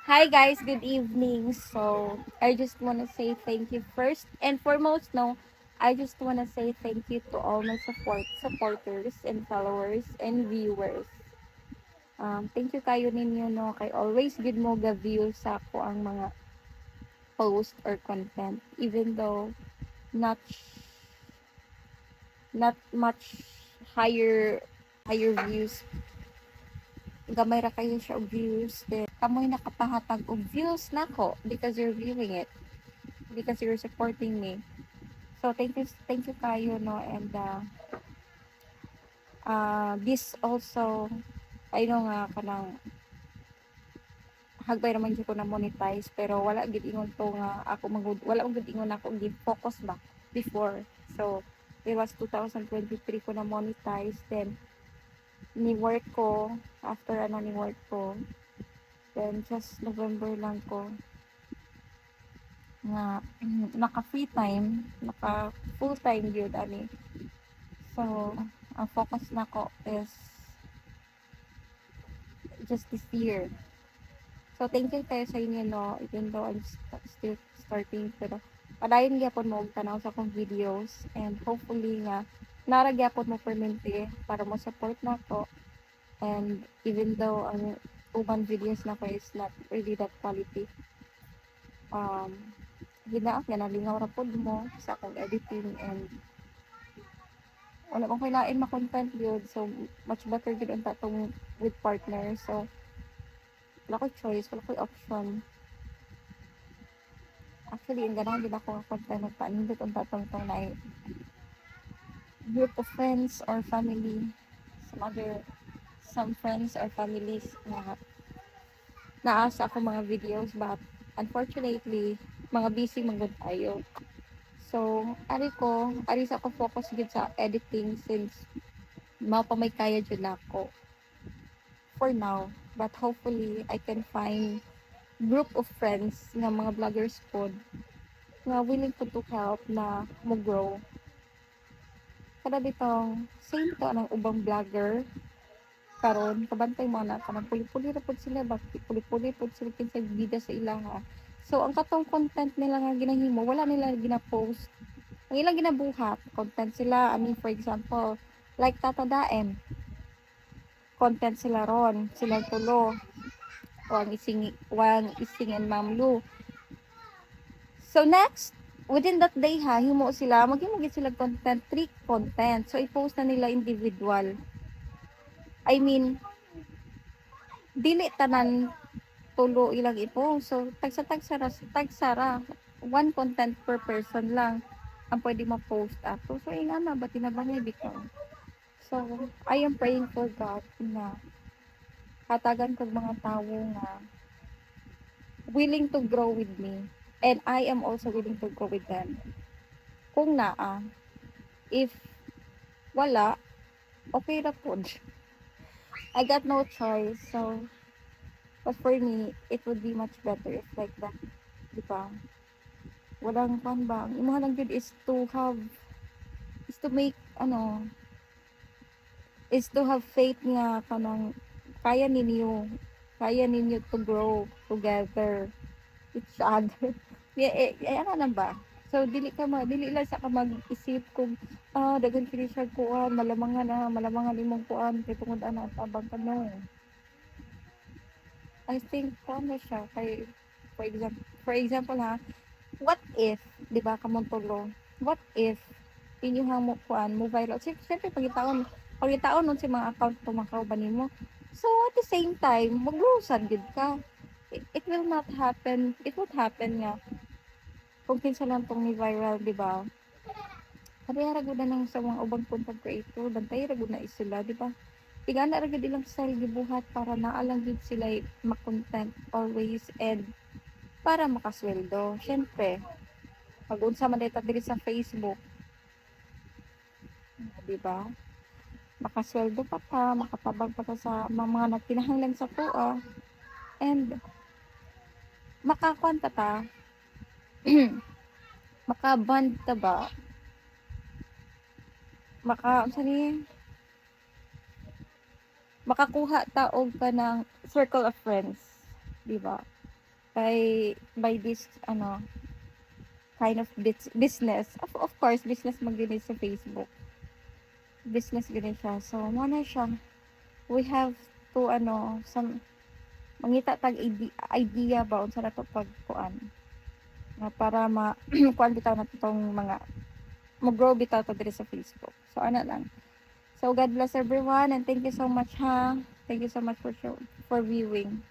Hi guys, good evening. So, I just want to say thank you first and foremost. No, I just want to say thank you to all my supporters and followers and viewers. Thank you kayo ninyo no kay always good mo ga view sa ako ang mga post or content even though not not much higher views, gamay ra kayo siya og views, then kamoy nakapahatag og views nako because you're viewing it, because you're supporting me. So thank you kayo no, and this also I know nga kanang hagbay raman gyud ko na monetize, pero wala gid ingon to nga ako wala gid ingon ako gi focus ba before. So it was 2023 ko na monetize, then ni work ko after ni work ko, then just November lang ko nga naka free time, naka full time gyud ani. So ang focus nako is just this year. So, thank you kayo sa inyo, no, even though I'm still starting, pero padayon gyapon mo og tanaw sa akong videos, and hopefully nga nara gyapon mo permente para mo support nako, and even though ang uban videos na ko is not really that quality, um hinaak nga nalingaw ra pod mo sa akong editing, and wala kong kailain ma-content yun, so much better gid unta tong with partner. So wala ko choice, wala ko option. Actually, ang ganahan gid ako nga content nagpaanindot ang tatong tong na group of friends or family, some friends or families na naasa ako mga videos, but unfortunately mga busy magud tayo. So ari sa ako focus gid sa editing, since mao pa may kaya jud nako for now, but hopefully I can find group of friends nga mga vloggers pod nga willing po to help na mo grow. Kada bitong same to anang ubang vlogger karon kabantay mo na kanang puli-puli ra pud sila, bakit puli-puli pud sila kinsay bida sa ilaha. So ang katong content nila nga ginahimo wala nila gina-post. Ang ilang ginabuhat content sila, I mean for example like Tata Daem, content sila ron, silang tulo, wang ising and Ma'am Lu. So next, within that day ha, himo sila, maghimo gid sila content, trick content. So i-post na nila individual. I mean, dili tanan tulo ilang i-post. So tagsara, one content per person lang ang pwede ma-post ato. So ingana ba tinabangay bitaw. So I am praying for God na hatagan kog mga tawo nga willing to grow with me, and I am also willing to grow with them. Kung naa, if wala, okay ra pod. I got no choice. So, but for me, it would be much better if like that. Di ba? Walang pan ba? Ang imuha lang good is to make, is to have faith nga kanang kaya ninyo, kaya ninyo to grow together, each other. Ano na ba? So, dili lang sa ka mag-isip kung, dagan kini siya kuan, malamangan imong kuan, kay tungod ana at abang ka, no. I think paano siya kay for example ha, what if 'di ba kamong tulo, what if inyong mo kuan mo viral, siyempre pagitaon nun sa mga account tumakaw ba nimo, so at the same time maglusan gid ka, it will not happen, it would happen nga kung kinsa lang tong ni viral, 'di ba? Pareha ra gud na nang sa mga ubang content creator, bantay ra gud na sila, 'di ba? Tigana ra gid ilang style gibuhat para naa lang gid sila ma-content always, and para makasweldo. Syempre, pag unsa man data diri sa Facebook, 'di ba? Makasweldo pa ta, makatabang pa ta sa mga nagkinahanglan sa tuwa, and makakuan pa ta, makaband ta ba? Unsa ni? Makakuha ta og kanang circle of friends, 'di ba? by this kind of business. Of course, business magini sa Facebook. Business gini siya. So, mo na siya. We have to some mangita tag idea ba unsa nato pagkuan na para kuan bitaw na tong mga mag-grow bitaw to diri sa Facebook. So ana lang. So God bless everyone and thank you so much ha. Thank you so much for viewing.